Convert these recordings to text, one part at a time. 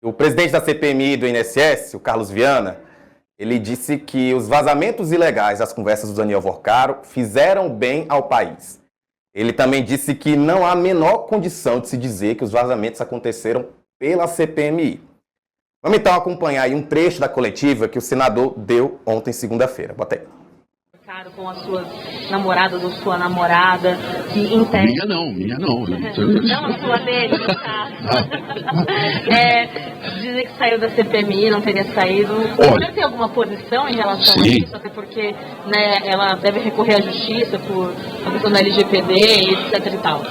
O presidente da CPMI do INSS, o Carlos Viana, ele disse que os vazamentos ilegais das conversas do Daniel Vorcaro fizeram bem ao país. Ele também disse que não há a menor condição de se dizer que os vazamentos aconteceram pela CPMI. Vamos então acompanhar aí um trecho da coletiva que o senador deu ontem, segunda-feira. Bota aí. Com as suas namoradas ou sua namorada, que em tese... Minha não. Não, a sua dele, no caso. Dizer que saiu da CPMI, não teria saído. Você tem alguma posição em relação a isso? Até porque, né, ela deve recorrer à justiça por a questão da LGPD e etc e tal.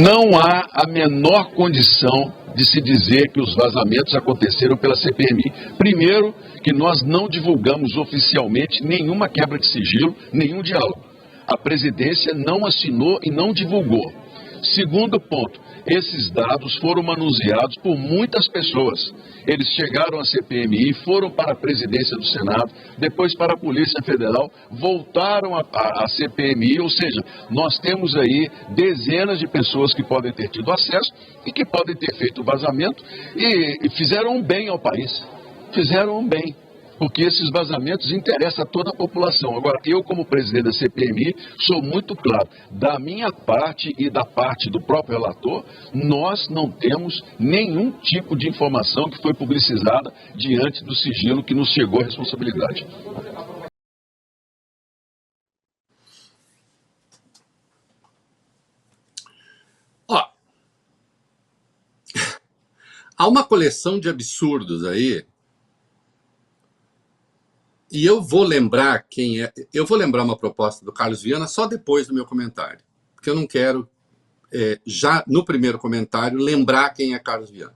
Não há a menor condição de se dizer que os vazamentos aconteceram pela CPMI. Primeiro, que nós não divulgamos oficialmente nenhuma quebra de sigilo, nenhum diálogo. A presidência não assinou e não divulgou. Segundo ponto, esses dados foram manuseados por muitas pessoas. Eles chegaram à CPMI, foram para a presidência do Senado, depois para a Polícia Federal, voltaram à CPMI, ou seja, nós temos aí dezenas de pessoas que podem ter tido acesso e que podem ter feito vazamento e fizeram um bem ao país. Fizeram um bem, porque esses vazamentos interessam a toda a população. Agora, eu como presidente da CPMI, sou muito claro, da minha parte e da parte do próprio relator, nós não temos nenhum tipo de informação que foi publicizada diante do sigilo que nos chegou a responsabilidade. Ó, há uma coleção de absurdos aí. E eu vou lembrar quem é. Eu vou lembrar uma proposta do Carlos Viana só depois do meu comentário. Porque eu não quero, já no primeiro comentário, lembrar quem é Carlos Viana.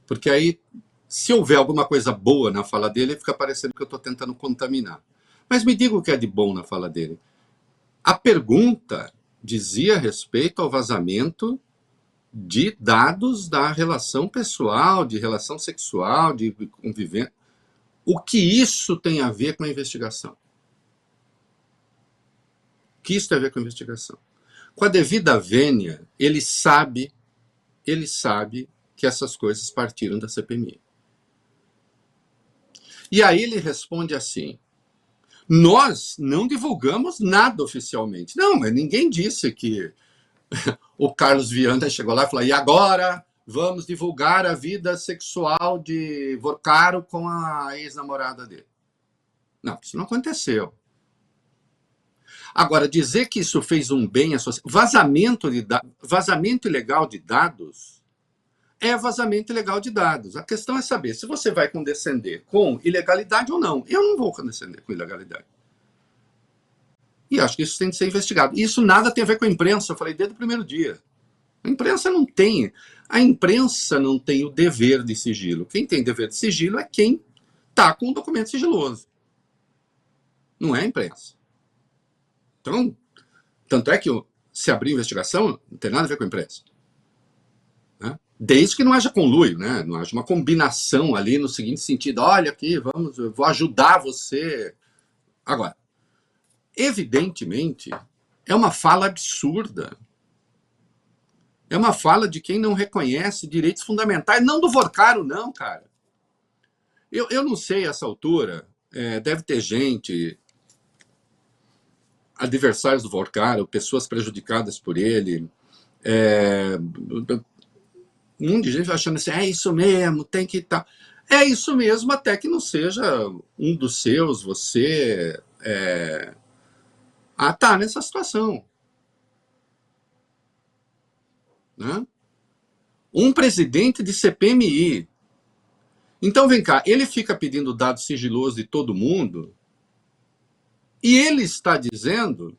Porque aí, se houver alguma coisa boa na fala dele, fica parecendo que eu estou tentando contaminar. Mas me diga o que é de bom na fala dele. A pergunta dizia respeito ao vazamento de dados da relação pessoal, de relação sexual, de convivência. O que isso tem a ver com a investigação? O que isso tem a ver com a investigação? Com a devida vênia, ele sabe que essas coisas partiram da CPMI. E aí ele responde assim: nós não divulgamos nada oficialmente. Não, mas ninguém disse que o Carlos Viana chegou lá e falou: e agora vamos divulgar a vida sexual de Vorcaro com a ex-namorada dele. Não, isso não aconteceu. Agora, dizer que isso fez um bem à sociedade... Vazamento ilegal de dados é vazamento ilegal de dados. A questão é saber se você vai condescender com ilegalidade ou não. Eu não vou condescender com ilegalidade. E acho que isso tem que ser investigado. E isso nada tem a ver com a imprensa, eu falei desde o primeiro dia. A imprensa não tem o dever de sigilo. Quem tem dever de sigilo é quem está com o documento sigiloso. Não é a imprensa. Então, tanto é que se abrir investigação, não tem nada a ver com a imprensa. Né? Desde que não haja conluio, né? Não haja uma combinação ali no seguinte sentido: olha aqui, eu vou ajudar você. Agora, evidentemente, é uma fala absurda. É uma fala de quem não reconhece direitos fundamentais. Não do Vorcaro, não, cara. Eu não sei, a essa altura, deve ter gente, adversários do Vorcaro, pessoas prejudicadas por ele, um monte de gente achando assim: é isso mesmo, tem que estar. É isso mesmo, até que não seja um dos seus, você tá nessa situação. Né? Um presidente de CPMI. Então, vem cá, ele fica pedindo dados sigilosos de todo mundo e ele está dizendo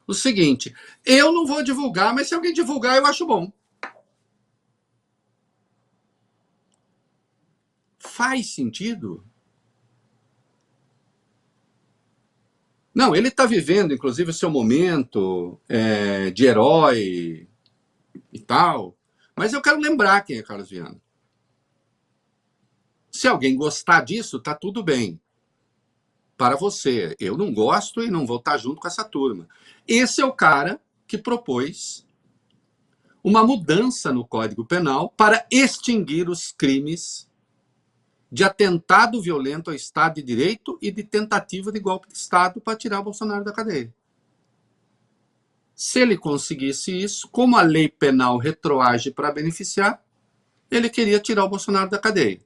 o seguinte: eu não vou divulgar, mas se alguém divulgar, eu acho bom. Faz sentido? Não, ele está vivendo, inclusive, o seu momento de herói e tal, mas eu quero lembrar quem é Carlos Viana. Se alguém gostar disso, tá tudo bem. Para você. Eu não gosto e não vou estar junto com essa turma. Esse é o cara que propôs uma mudança no Código Penal para extinguir os crimes de atentado violento ao Estado de Direito e de tentativa de golpe de Estado para tirar o Bolsonaro da cadeia. Se ele conseguisse isso, como a lei penal retroage para beneficiar, ele queria tirar o Bolsonaro da cadeia.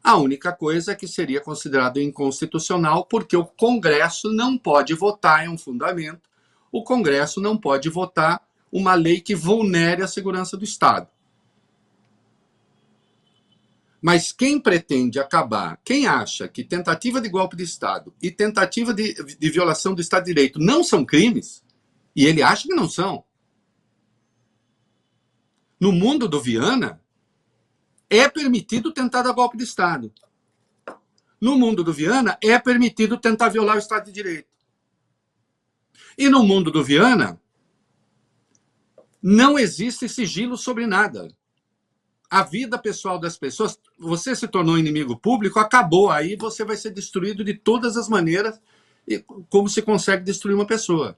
A única coisa é que seria considerado inconstitucional, porque o Congresso não pode votar, é um fundamento, o Congresso não pode votar uma lei que vulnere a segurança do Estado. Mas quem pretende acabar, quem acha que tentativa de golpe de Estado e tentativa de violação do Estado de Direito não são crimes, e ele acha que não são, no mundo do Viana, é permitido tentar dar golpe de Estado. No mundo do Viana, é permitido tentar violar o Estado de Direito. E no mundo do Viana, não existe sigilo sobre nada. A vida pessoal das pessoas, você se tornou inimigo público, acabou. Aí você vai ser destruído de todas as maneiras, como se consegue destruir uma pessoa.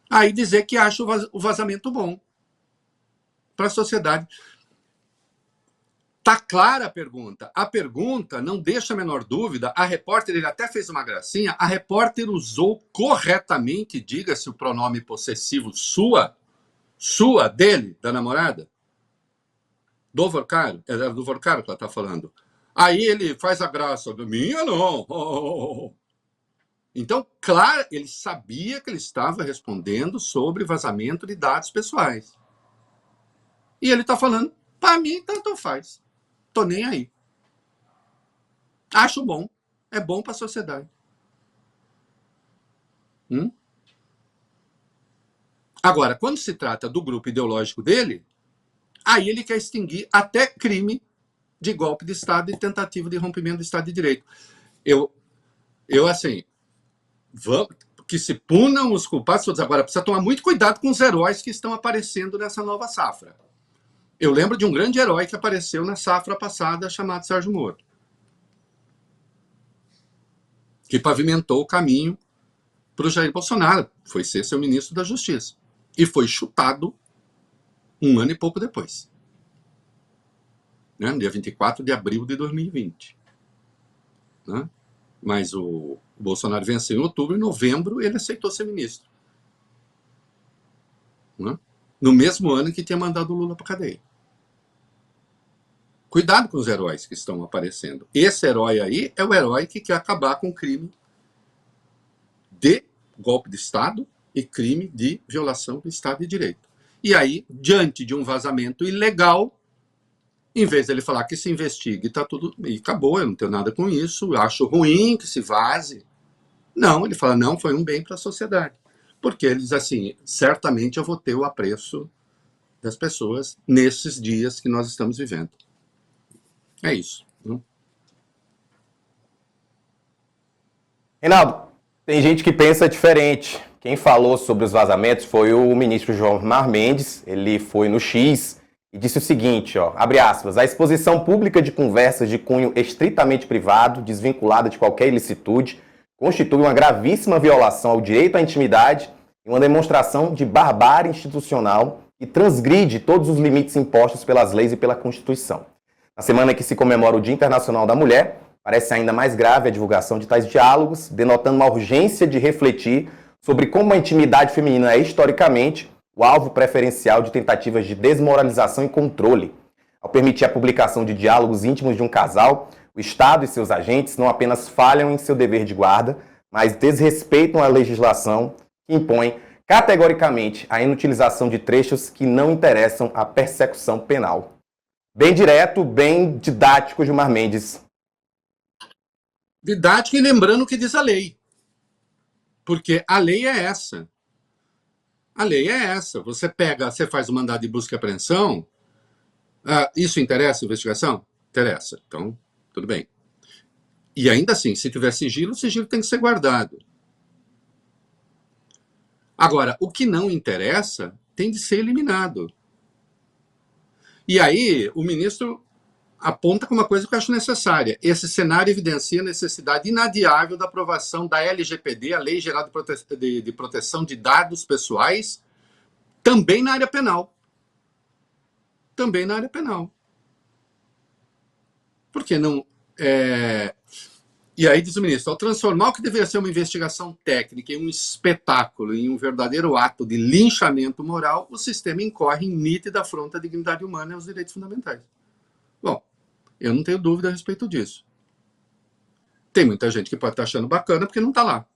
Aí dizer que acha o vazamento bom para a sociedade. Está clara a pergunta. A pergunta não deixa a menor dúvida. A repórter, ele até fez uma gracinha, a repórter usou corretamente, diga-se o pronome possessivo sua, dele, da namorada, do Vorcaro, é do Vorcaro que ela está falando. Aí ele faz a graça, minha não. Então, claro, ele sabia que ele estava respondendo sobre vazamento de dados pessoais. E ele está falando, para mim, tanto faz. Tô nem aí. Acho bom. É bom para a sociedade. Agora, quando se trata do grupo ideológico dele, aí ele quer extinguir até crime de golpe de Estado e tentativa de rompimento do Estado de Direito. Eu assim, que se punam os culpados. Agora, precisa tomar muito cuidado com os heróis que estão aparecendo nessa nova safra. Eu lembro de um grande herói que apareceu na safra passada, chamado Sérgio Moro, que pavimentou o caminho para o Jair Bolsonaro, foi ser seu ministro da Justiça, e foi chutado um ano e pouco depois, né? No dia 24 de abril de 2020. Né? Mas o Bolsonaro venceu em outubro, e em novembro ele aceitou ser ministro. Né? No mesmo ano que tinha mandado o Lula para a cadeia. Cuidado com os heróis que estão aparecendo. Esse herói aí é o herói que quer acabar com o crime de golpe de Estado e crime de violação do Estado de Direito. E aí, diante de um vazamento ilegal, em vez dele falar que se investigue, tá tudo, e acabou, eu não tenho nada com isso, eu acho ruim que se vaze. Não, ele fala, não, foi um bem para a sociedade. Porque eles, assim, certamente eu vou ter o apreço das pessoas nesses dias que nós estamos vivendo. É isso. Reinaldo, tem gente que pensa diferente. Quem falou sobre os vazamentos foi o ministro Gilmar Mendes. Ele foi no X e disse o seguinte, ó, abre aspas, a exposição pública de conversas de cunho estritamente privado, desvinculada de qualquer ilicitude, constitui uma gravíssima violação ao direito à intimidade e uma demonstração de barbárie institucional e transgride todos os limites impostos pelas leis e pela Constituição. Na semana que se comemora o Dia Internacional da Mulher, parece ainda mais grave a divulgação de tais diálogos, denotando uma urgência de refletir sobre como a intimidade feminina é, historicamente, o alvo preferencial de tentativas de desmoralização e controle. Ao permitir a publicação de diálogos íntimos de um casal, o Estado e seus agentes não apenas falham em seu dever de guarda, mas desrespeitam a legislação que impõe categoricamente a inutilização de trechos que não interessam à persecução penal. Bem direto, bem didático, Gilmar Mendes. Didático e lembrando o que diz a lei. Porque a lei é essa. A lei é essa. Você faz o mandado de busca e apreensão. Isso interessa a investigação? Interessa. Então, tudo bem. E ainda assim, se tiver sigilo, o sigilo tem que ser guardado. Agora, o que não interessa tem de ser eliminado. E aí, o ministro aponta como uma coisa que eu acho necessária. Esse cenário evidencia a necessidade inadiável da aprovação da LGPD, a Lei Geral de Proteção de Dados Pessoais, também na área penal. também na área penal. Por que não... E aí diz o ministro, ao transformar o que deveria ser uma investigação técnica em um espetáculo, em um verdadeiro ato de linchamento moral, o sistema incorre em nítida afronta à dignidade humana e aos direitos fundamentais. Bom, eu não tenho dúvida a respeito disso. Tem muita gente que pode estar achando bacana porque não está lá.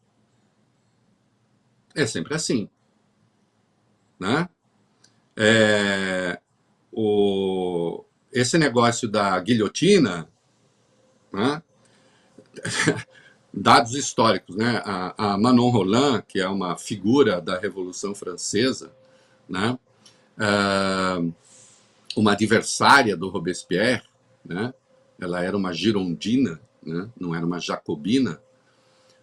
É sempre assim. Né? Esse negócio da guilhotina, né? Dados históricos, né? A Manon Roland, que é uma figura da Revolução Francesa, né? Uma adversária do Robespierre, né? Ela era uma girondina, né? Não era uma jacobina,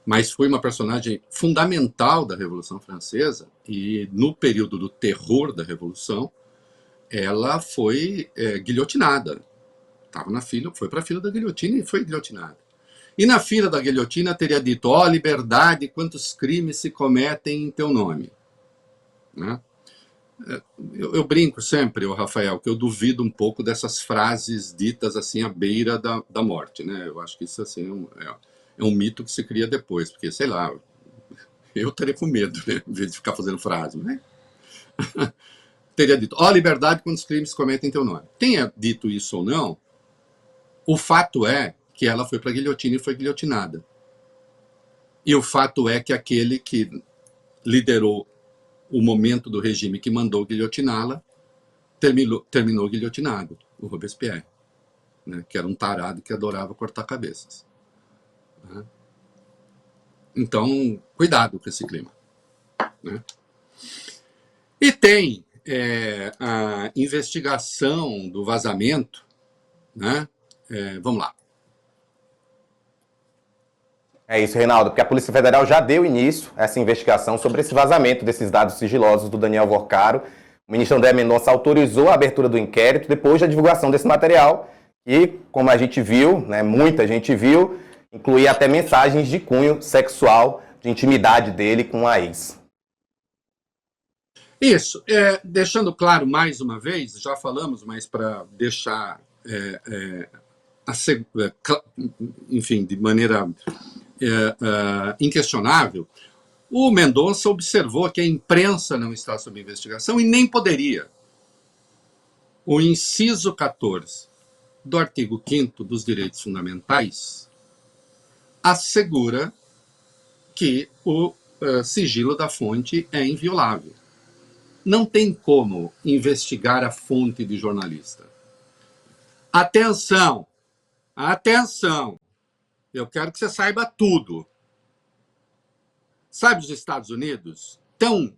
mas foi uma personagem fundamental da Revolução Francesa, e no período do terror da Revolução, ela foi guilhotinada. Estava na fila, foi para a fila da guilhotina e foi guilhotinada. E na fila da guilhotina teria dito, ó, liberdade, quantos crimes se cometem em teu nome. Né? Eu brinco sempre, Rafael, que eu duvido um pouco dessas frases ditas assim à beira da morte. Né? Eu acho que isso assim, é um mito que se cria depois, porque, sei lá, eu estaria com medo, né, em vez de ficar fazendo frase. Né? Teria dito, ó, liberdade, quantos crimes se cometem em teu nome. Tenha dito isso ou não, o fato é que ela foi para a guilhotina e foi guilhotinada. E o fato é que aquele que liderou o momento do regime que mandou guilhotiná-la terminou guilhotinado, o Robespierre, né, que era um tarado que adorava cortar cabeças. Né? Então, cuidado com esse clima. Né? E tem a investigação do vazamento, né? Vamos lá. É isso, Reinaldo, porque a Polícia Federal já deu início a essa investigação sobre esse vazamento desses dados sigilosos do Daniel Vorcaro. O ministro André Mendonça autorizou a abertura do inquérito depois da divulgação desse material e, como a gente viu, né, muita gente viu, incluía até mensagens de cunho sexual, de intimidade dele com a ex. Isso, deixando claro mais uma vez, já falamos, mas para deixar, enfim, de maneira inquestionável, o Mendonça observou que a imprensa não está sob investigação e nem poderia. O inciso 14 do artigo 5º dos direitos fundamentais assegura que o sigilo da fonte é inviolável. Não tem como investigar a fonte de jornalista. Atenção! Atenção! Eu quero que você saiba tudo. Sabe os Estados Unidos, tão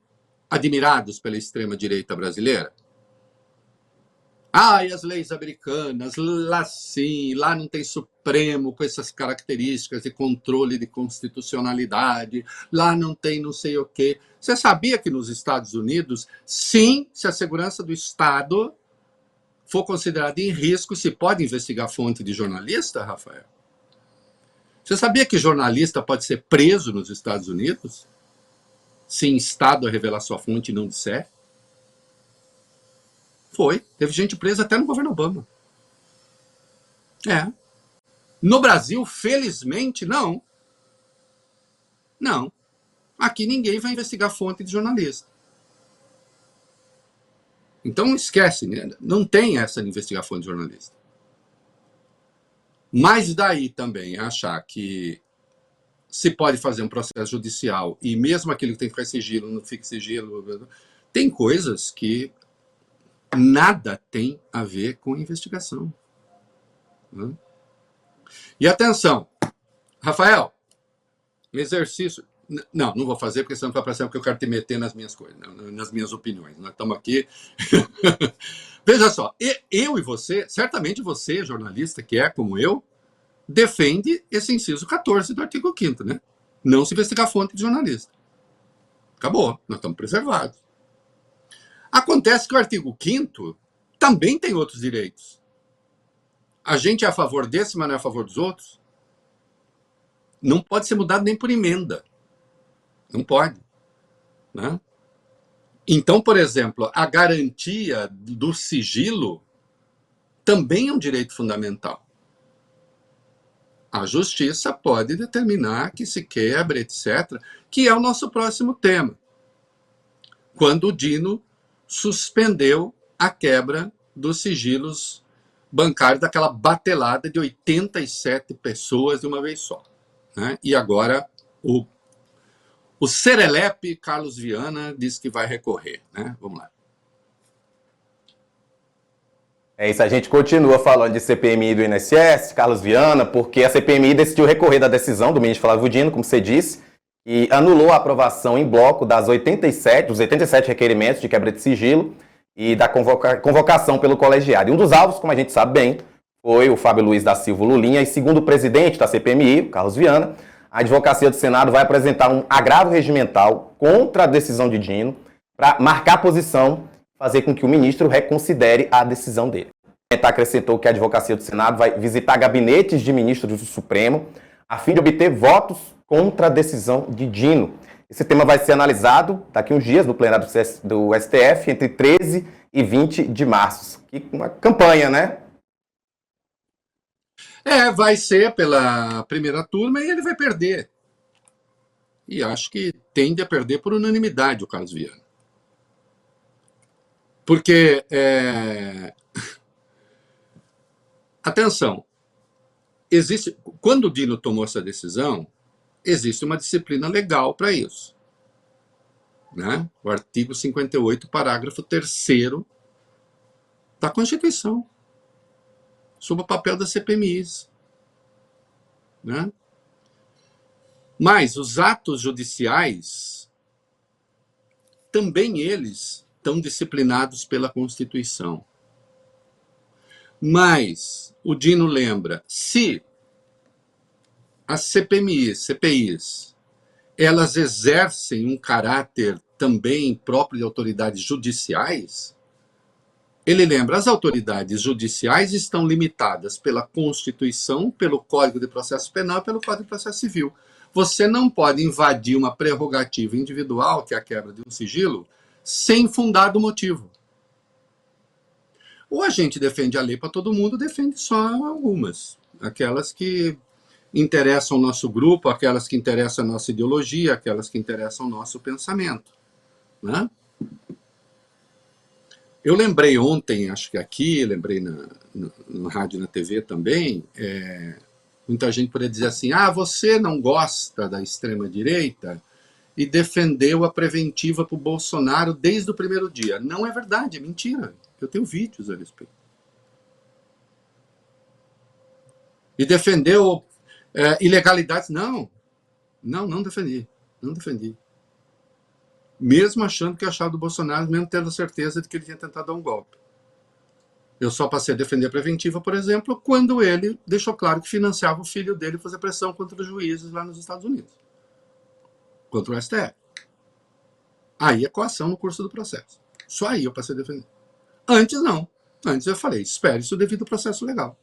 admirados pela extrema-direita brasileira? E as leis americanas, lá sim, lá não tem Supremo com essas características de controle de constitucionalidade, lá não tem não sei o quê. Você sabia que nos Estados Unidos, sim, se a segurança do Estado for considerada em risco, se pode investigar fonte de jornalista, Rafael? Você sabia que jornalista pode ser preso nos Estados Unidos se instado a revelar sua fonte e não disser? Foi. Teve gente presa até no governo Obama. No Brasil, felizmente, não. Não. Aqui ninguém vai investigar fonte de jornalista. Então esquece, né? Não tem essa de investigar fonte de jornalista. Mas daí também achar que se pode fazer um processo judicial e mesmo aquilo que tem que ficar sigilo, não fica sigilo, tem coisas que nada tem a ver com investigação. Né? E atenção, Rafael, exercício... Não vou fazer porque senão vai parecer que eu quero te meter nas minhas coisas, nas minhas opiniões. Nós estamos aqui... Veja só, eu e você, certamente você, jornalista, que é como eu, defende esse inciso 14 do artigo 5º, né? Não se investigar fonte de jornalista. Acabou, nós estamos preservados. Acontece que o artigo 5º também tem outros direitos. A gente é a favor desse, mas não é a favor dos outros? Não pode ser mudado nem por emenda. Não pode. Né? Então, por exemplo, a garantia do sigilo também é um direito fundamental. A justiça pode determinar que se quebre, etc., que é o nosso próximo tema. Quando o Dino suspendeu a quebra dos sigilos bancários, daquela batelada de 87 pessoas de uma vez só, né? E agora o serelepe Carlos Viana diz que vai recorrer, né? Vamos lá. É isso, a gente continua falando de CPMI do INSS, Carlos Viana, porque a CPMI decidiu recorrer da decisão do ministro Flávio Dino, como você disse, e anulou a aprovação em bloco dos 87 requerimentos de quebra de sigilo e da convocação pelo colegiado. E um dos alvos, como a gente sabe bem, foi o Fábio Luiz da Silva Lulinha, e segundo o presidente da CPMI, Carlos Viana, a Advocacia do Senado vai apresentar um agravo regimental contra a decisão de Dino para marcar posição, fazer com que o ministro reconsidere a decisão dele. Acrescentou que a Advocacia do Senado vai visitar gabinetes de ministros do Supremo a fim de obter votos contra a decisão de Dino. Esse tema vai ser analisado daqui a uns dias no plenário do STF, entre 13 e 20 de março. Que uma campanha, né? Vai ser pela primeira turma e ele vai perder. E acho que tende a perder por unanimidade o Carlos Viana. Porque, atenção, quando o Dino tomou essa decisão, existe uma disciplina legal para isso, né? O artigo 58, parágrafo 3º da Constituição, sobre o papel das CPMIs, né? Mas os atos judiciais, também eles estão disciplinados pela Constituição. Mas o Dino lembra, se as CPIs, elas exercem um caráter também próprio de autoridades judiciais, ele lembra, as autoridades judiciais estão limitadas pela Constituição, pelo Código de Processo Penal e pelo Código de Processo Civil. Você não pode invadir uma prerrogativa individual, que é a quebra de um sigilo, sem fundado motivo. Ou a gente defende a lei para todo mundo, defende só algumas. Aquelas que interessam o nosso grupo, aquelas que interessam a nossa ideologia, aquelas que interessam o nosso pensamento, né? Eu lembrei ontem, acho que aqui, lembrei no rádio e na TV também, muita gente poderia dizer assim, você não gosta da extrema-direita e defendeu a preventiva para o Bolsonaro desde o primeiro dia. Não é verdade, é mentira. Eu tenho vídeos a respeito. E defendeu ilegalidades. Não defendi. Não defendi. Mesmo achando que achava do Bolsonaro, mesmo tendo certeza de que ele tinha tentado dar um golpe. Eu só passei a defender a preventiva, por exemplo, quando ele deixou claro que financiava o filho dele fazer pressão contra os juízes lá nos Estados Unidos. Contra o STF. Aí é coação no curso do processo. Só aí eu passei a defender. Antes não. Antes eu falei, espere-se o devido processo legal.